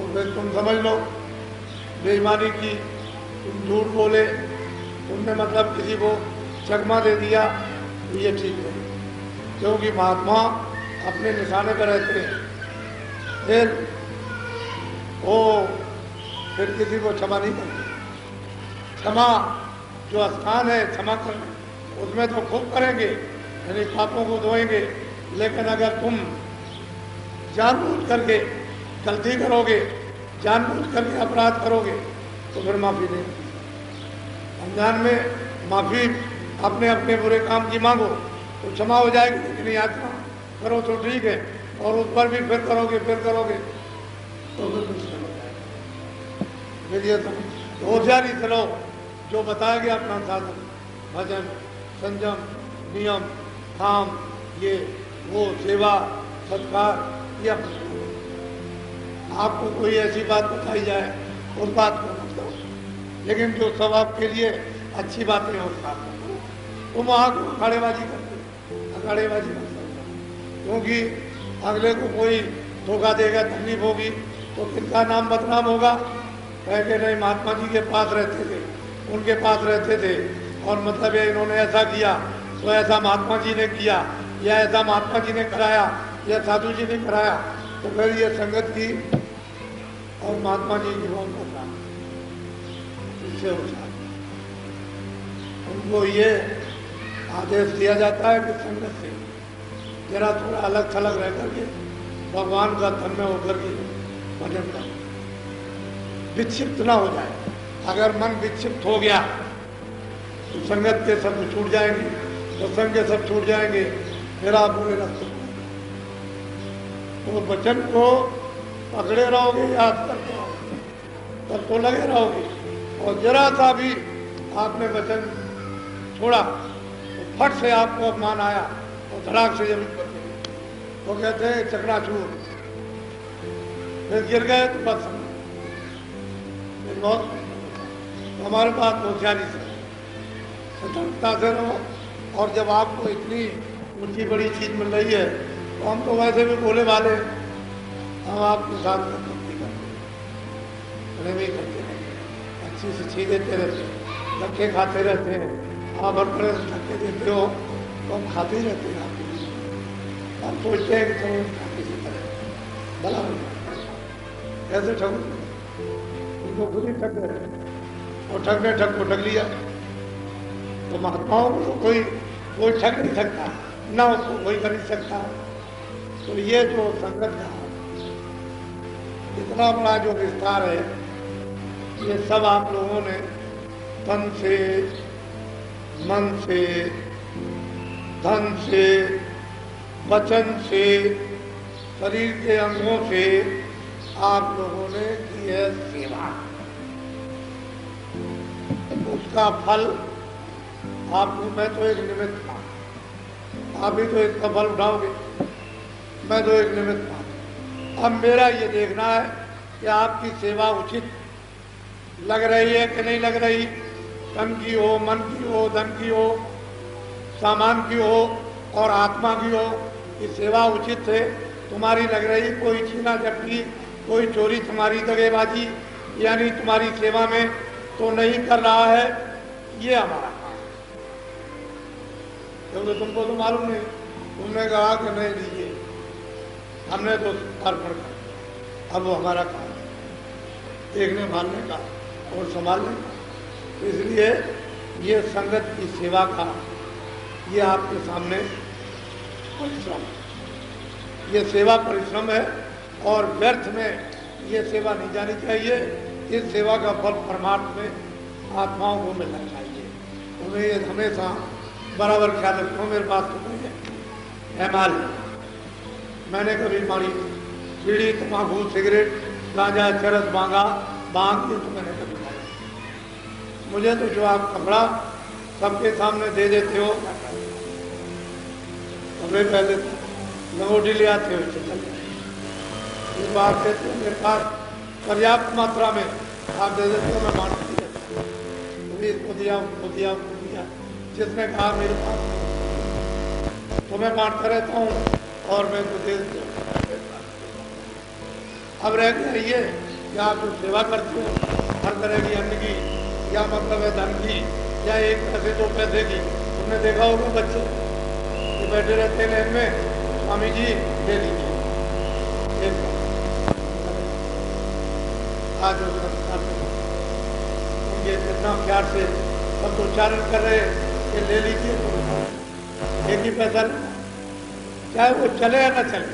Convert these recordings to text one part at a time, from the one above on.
तो फिर तुम समझ लो बेईमानी की, तुम झूठ बोले, तुमने मतलब किसी को चकमा दे दिया, ये ठीक है, क्योंकि महात्मा अपने निशाने पर रहते हैं। फिर किसी को क्षमा नहीं करते। क्षमा जो स्थान है क्षमा करने, उसमें तो खूब करेंगे, यानी पापों को धोएंगे, लेकिन अगर तुम जानबूझ करके गलती करोगे, जानबूझ करके अपराध करोगे, तो फिर माफ़ी नहीं। अनजान में माफ़ी अपने अपने बुरे काम की मांगो तो क्षमा हो जाएगी, लेकिन यात्रा करो तो ठीक है, और उस पर भी फिर करोगे तो फिर कुछ नहीं हो जाएगा। फिर ये तुम होशियारी चलो, जो बताया गया अपना साधन, भजन, संयम, नियम, काम, ये वो सेवा, सत्कार, ये आपको कोई ऐसी बात बताई जाए उस बात को मत करो, लेकिन जो सब आपके लिए अच्छी बातें हैं उस बात को तुम वहाँ को अखाड़ेबाजी मत करो, क्योंकि अगले को कोई धोखा देगा, तकलीफ होगी, तो किनका नाम बदनाम होगा। कहेंगे नहीं महात्मा जी के पास रहते थे, उनके पास रहते थे, और मतलब ये इन्होंने ऐसा किया, तो ऐसा महात्मा जी ने किया, या ऐसा महात्मा जी ने कराया, या साधु जी ने कराया, तो फिर ये संगत की और महात्मा जी की कौन करना, इससे हो जाए। उनको ये आदेश दिया जाता है कि संगत से जरा थोड़ा अलग थलग रह करके भगवान का धन में होकर के भजन कर, विक्षिप्त ना हो जाए। अगर मन विक्षिप्त हो गया तो संगत के सब छूट जाएंगे, सत्संग के सब छूट जाएंगे, फिर आप बुरे रास्ते तो वचन को पकड़े रहोगे, याद करते रहोगे, तब तो लगे रहोगे। और जरा सा भी आपने वचन छोड़ा तो फट से आपको अपमान आया और धड़ाक से जमीन पर गिरे, वो कहते हैं चकनाचूर, फिर गिर गए तो बस बहुत हमारे पास होशियारी से सतर्कता से रहो। और जब आपको इतनी ऊंची बड़ी चीज मिल रही है तो हम तो वैसे भी बोले वाले, हम आपके साथ नहीं करते, अच्छी से अच्छी देते रहते हैं, धक्के खाते रहते हैं, आप हर तरह से धक्के देते हो तो हम खाते ही रहते हैं। आप सोचते हैं कि चलो किसी तरह भला हो कैसे ठगो, उनको खुद ही ठग गए और ठगने ठग को ठग लिया। तो महात्माओं को कोई ठग नहीं सकता, ना उसको कोई कर नहीं सकता। तो ये जो संगत का इतना बड़ा जो विस्तार है, ये सब आप लोगों ने तन से, मन से, धन से, वचन से, शरीर के अंगों से आप लोगों ने की है सेवा। उसका फल आपको, मैं तो एक निमित्त था, आप भी तो इसका फल उठाओगे, मैं तो एक निमित्त था। अब मेरा ये देखना है कि आपकी सेवा उचित लग रही है कि नहीं लग रही, तन की हो, मन की हो, धन की हो, सामान की हो और आत्मा की हो, ये सेवा उचित है तुम्हारी लग रही, कोई छीना झपटी, कोई चोरी तुम्हारी दगेबाजी यानी तुम्हारी सेवा में तो नहीं कर रहा है, ये हमारा काम है। क्योंकि तुमको तो मालूम नहीं, तुमने कहा कि नहीं लीजिए, हमने तो अर्पण कर, अब वो हमारा काम है देखने भालने का और संभालने का। इसलिए ये संगत की सेवा का ये आपके सामने परिश्रम है, ये सेवा परिश्रम है और व्यर्थ में ये सेवा नहीं जानी चाहिए। इस सेवा का फल परमार्थ में आत्माओं को मिलना चाहिए। उन्हें ये हमेशा बराबर ख्याल रखो। मेरे पास तो नहीं है एमाल, मैंने कभी मारी बीड़ी, तम्बाकू, सिगरेट, गांजा, चरस, भांग ये तो मैंने कभी खाया। मुझे तो जो आप कपड़ा सबके सामने दे देते हो, हमें पहले लंगोटी ले आते हो, इस बात देते हो, मेरे पास पर्याप्त मात्रा में आप दे देते हो, मैं बांटती रहती हूँ, इसको दिया, उसको दिया, उसको दिया, जिसने कहा मेरे पास तो मैं बांटता रहता हूँ और मैं तो दे देता हूँ। अब रह गया ये कि आप जो सेवा करते हो हर तरह की अन्न की या मतलब है धन की या एक पैसे दो पैसे की, तुमने देखा होगा बच्चे ये बैठे रहते हैं लाइन में, स्वामी जी ले लीजिए एक आज उनके कितना प्यार से सब उच्चारण कर रहे कि ले लीजिए तो एक ही पैसा लेना, चाहे वो चले या ना चले।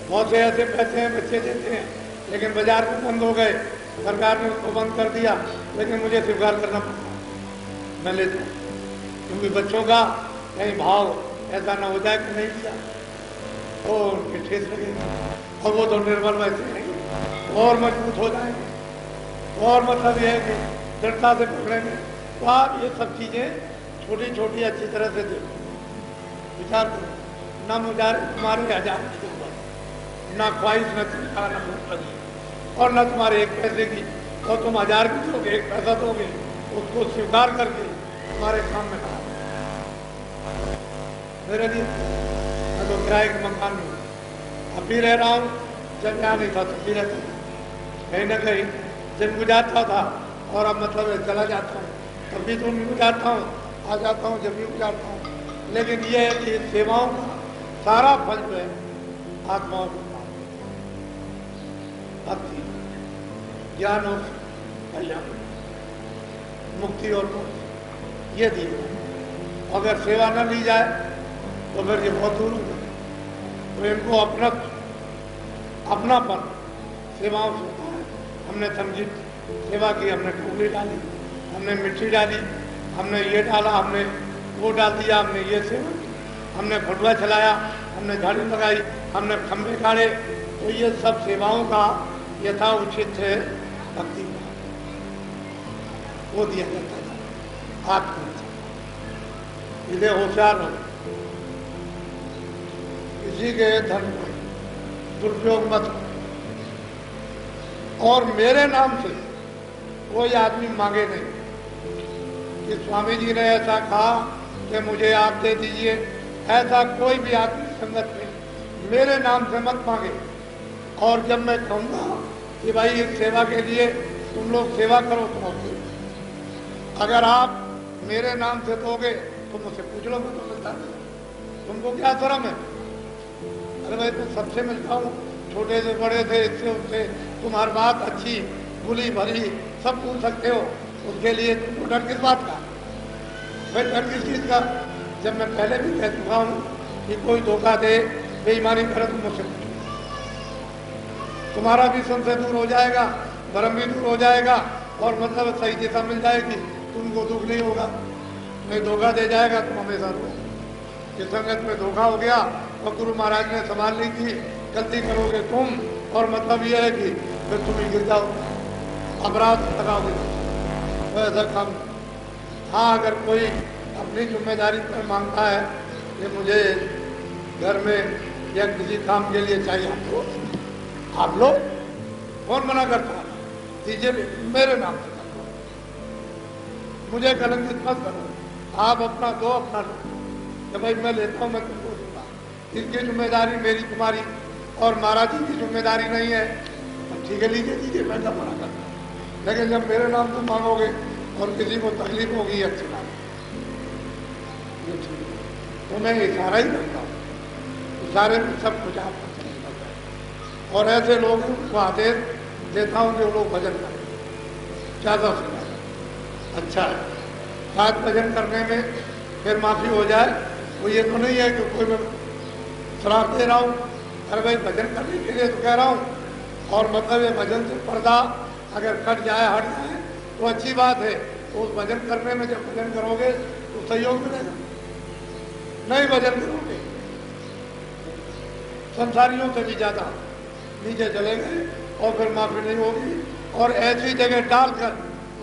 बहुत से ऐसे पैसे हैं बच्चे देते हैं लेकिन बाजार में बंद हो गए, सरकार ने उसको बंद कर दिया, लेकिन मुझे स्वीकार करना पड़ता, मैं लेता हूँ क्योंकि बच्चों का कहीं भाव ऐसा ना हो जाए कि नहीं दिया तो उनके ठेस लगेगी और वो तो निर्बल वैसे नहीं और मजबूत हो जाएंगे और मतलब यह है कि दृढ़ता से पकड़ेंगे। तो आप ये सब चीज़ें छोटी छोटी अच्छी तरह से देखो, विचार करो, न मुझे तुम्हारे हजार की जरूरत, न ख्वाहिश, न चिंता, न भूख लगी और न तुम्हारे एक पैसे की, और तुम 1000 की दोगे, एक पैसा दोगे, उसको स्वीकार करके तुम्हारे काम में कहा मेरे लिए। मैं तो किराए के मकान में अब भी रह रहा हूँ, जब यहाँ नहीं था तब भी रहता था, कहीं ना कहीं जब गुजारता था और अब मतलब चला जाता हूँ तब भी तो गुजारता हूँ, आ जाता हूँ जब भी गुजारता हूँ। लेकिन ये है कि सेवाओं का सारा फल जो है आत्माओं को भक्ति, ज्ञान और कल्याण, मुक्ति और मोक्ष ये दी। अगर सेवा न ली जाए तो फिर ये बहुत दूर हो जाए। तो इनको अपनापन सेवाओं से होता है। हमने समझी सेवा की, हमने टोकरी डाली, हमने मिट्टी डाली, हमने ये डाला, हमने वो डाल दिया, हमने ये सेवा की, हमने फटुआ चलाया, हमने झाड़ू लगाई, हमने खंभे गाड़े, तो ये सब सेवाओं का यथा उचित है भक्ति वो दिया जाता था। आत्म इधे होशियार हो, किसी के धन को दुरुपयोग मत करो। और मेरे नाम से कोई आदमी मांगे नहीं कि स्वामी जी ने ऐसा कहा कि मुझे आप दे दीजिए, ऐसा कोई भी आदमी संगत नहीं, मेरे नाम से मत मांगे। और जब मैं कहूँगा कि भाई इस सेवा के लिए तुम लोग सेवा करो तो अगर आप मेरे नाम से दोगे तो मुझसे पूछ लो, मैं तो मिलता नहीं, तुमको क्या शर्म है? अरे भाई तो सबसे मिलता हूँ, छोटे से बड़े थे, इससे उससे, तुम हर बात अच्छी बुरी भरी सब पूछ सकते हो, उसके लिए तुमको डर किस बात का? भाई डर किस चीज़ का? जब मैं पहले भी कह चुका हूँ कि कोई धोखा दे, बेईमानी करे तो मुझसे पूछो, तुम्हारा भी संशय दूर हो जाएगा, भ्रम भी दूर हो जाएगा और मतलब सही दिशा मिल जाएगी, तुमको दुख नहीं होगा। नहीं धोखा दे जाएगा तुम हमेशा रो कि संगत में धोखा हो गया और गुरु महाराज ने संभाल ली थी, गलती करोगे तुम और मतलब यह है कि फिर तुम ही गिर जाओ, अपराध लगाओगे, तो ऐसा काम। हाँ अगर कोई अपनी जिम्मेदारी पर मांगता है कि मुझे घर में या किसी काम के लिए चाहिए, आप लोग कौन मना करता है? दीजिए मेरे नाम से, मुझे कलंकित मत करो, आप अपना दो अपना लो, तो भाई मैं लेता हूँ, मैं तुमको दूंगा, इसकी जिम्मेदारी मेरी तुम्हारी और महाराज जी की जिम्मेदारी नहीं है, तो ठीक है लीजिए दीजिए, मैं क्या मना करता। लेकिन जब मेरे नाम से मांगोगे और किसी को तकलीफ होगी अच्छी बात, ये ठीक है, तो मैं इशारा ही करता हूँ, इशारे में सब कुछ आपको समझ आता है। और ऐसे लोग को आदेश देता हूँ कि वो लोग भजन करें ज़्यादा से ज़्यादा, अच्छा है। शायद भजन करने में फिर माफ़ी हो जाए, वो ये तो नहीं है कि कोई मैं श्राप दे रहा हूँ, अरे भाई भजन करने के लिए तो कह रहा हूँ। और मतलब ये भजन से पर्दा अगर कट जाए, हट जाए तो अच्छी बात है, तो उस भजन करने में जब भजन करोगे तो सहयोग मिलेगा। नहीं भजन करोगे संसारियों से भी ज़्यादा नीचे चले गए और फिर माफ़ी नहीं होगी, और ऐसी जगह डालकर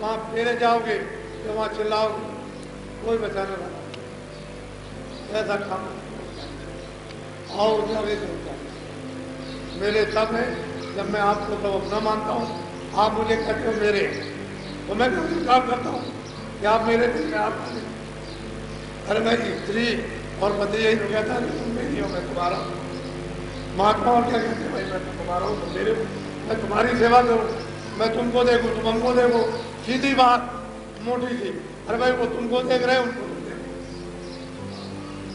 वहाँ फेरे जाओगे तो वहाँ चिल्लाओगे, कोई बचाने वाला ऐसा काम। और मेरे सब है, जब मैं आपको तो अपना मानता हूँ, आप मुझे कहते हो मेरे, तो मैं स्वीकार करता हूँ कि आप मेरे थे, आप। अरे मैं स्त्री और पति यही तो कहता है तुम मेरी हो, मैं तुम्हारा। महात्मा और क्या कहते हैं, भाई मैं तो तुम्हारा हूँ, तो मेरे मैं तुम्हारी सेवा करूँ, मैं तुमको देखूँ, तुम हमको देखो, सीधी बात, मोटी सी। अरे भाई वो तुमको देख रहे, उनको तुम देख,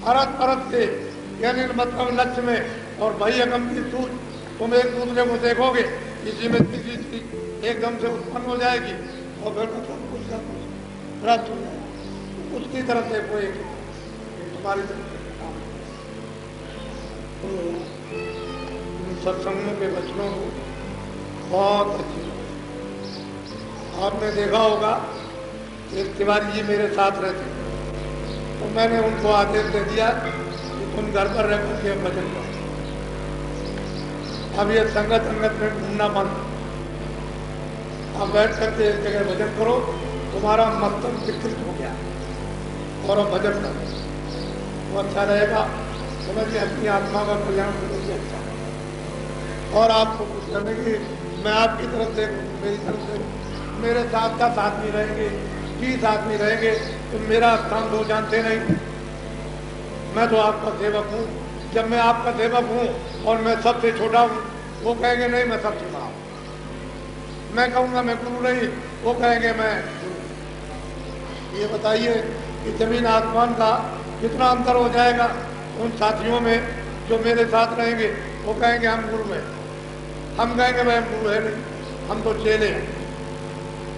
अरत परत से, यानी मतलब लक्ष्य में और भाई अगम की सूझ, तुम एक दूसरे को देखोगे, किसी में किसी चीज एकदम से उत्पन्न हो जाएगी और फिर मतलब कुछ का कुछ प्राप्त हो जाएगा। उसकी तरफ देखो, एक तुम्हारी तरफ से काम। तो सत्संगों के वचनों को बहुत अच्छी लगी। आपने देखा होगा, एक तिवारी जी मेरे साथ रहते, तो मैंने उनको आदेश दे दिया कि तुम घर पर रह करके भजन करो, अब ये संगत संगत में घूमना बंद, अब बैठ करके एक जगह भजन करो, तुम्हारा मस्तक विकृत हो गया और अब भजन करो, वो अच्छा रहेगा, समझिए अपनी आत्मा का कल्याण करोगे अच्छा। और आपको कुछ करने की, मैं आपकी तरफ से, मेरी तरफ से, मेरे साथ 10 आदमी रहेंगे, 20 आदमी रहेंगे, तो मेरा स्थान दो जानते नहीं। मैं तो आपका सेवक हूँ, जब मैं आपका सेवक हूँ और मैं सबसे छोटा हूँ, वो कहेंगे नहीं मैं सबसे बड़ा हूँ। मैं कहूँगा मैं गुरु नहीं, वो कहेंगे मैं गुरु। ये बताइए कि जमीन आसमान का कितना अंतर हो जाएगा उन साथियों में जो मेरे साथ रहेंगे। वो कहेंगे हम गुरु हैं, हम कहेंगे भाई हम गुरु है नहीं, हम तो चेले हैं,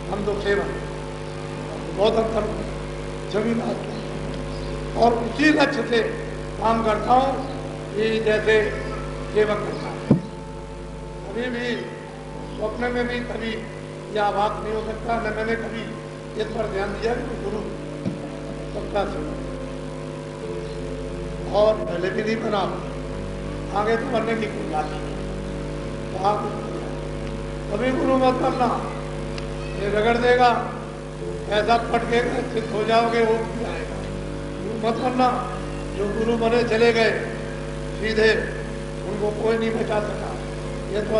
हम तो सेवक। बहुत अंतर जमीन आसमान। और उसी लक्ष्य से काम करता हूँ कि जैसे सेवक करता है। कभी भी स्वप्न में भी कभी यह आभास नहीं हो सकता, न मैंने कभी इस पर ध्यान दिया कि गुरु सबका सेवक, और पहले भी नहीं बना, आगे तो बनने की कोई बात नहीं। तो आप कभी गुरु मत बनना, ये रगड़ देगा, ऐसा पटकेगा, सिद्ध हो जाओगे, वो जाएगा। गुरु मत बनना। जो गुरु बने चले गए सीधे, उनको कोई नहीं बचा सका। ये तो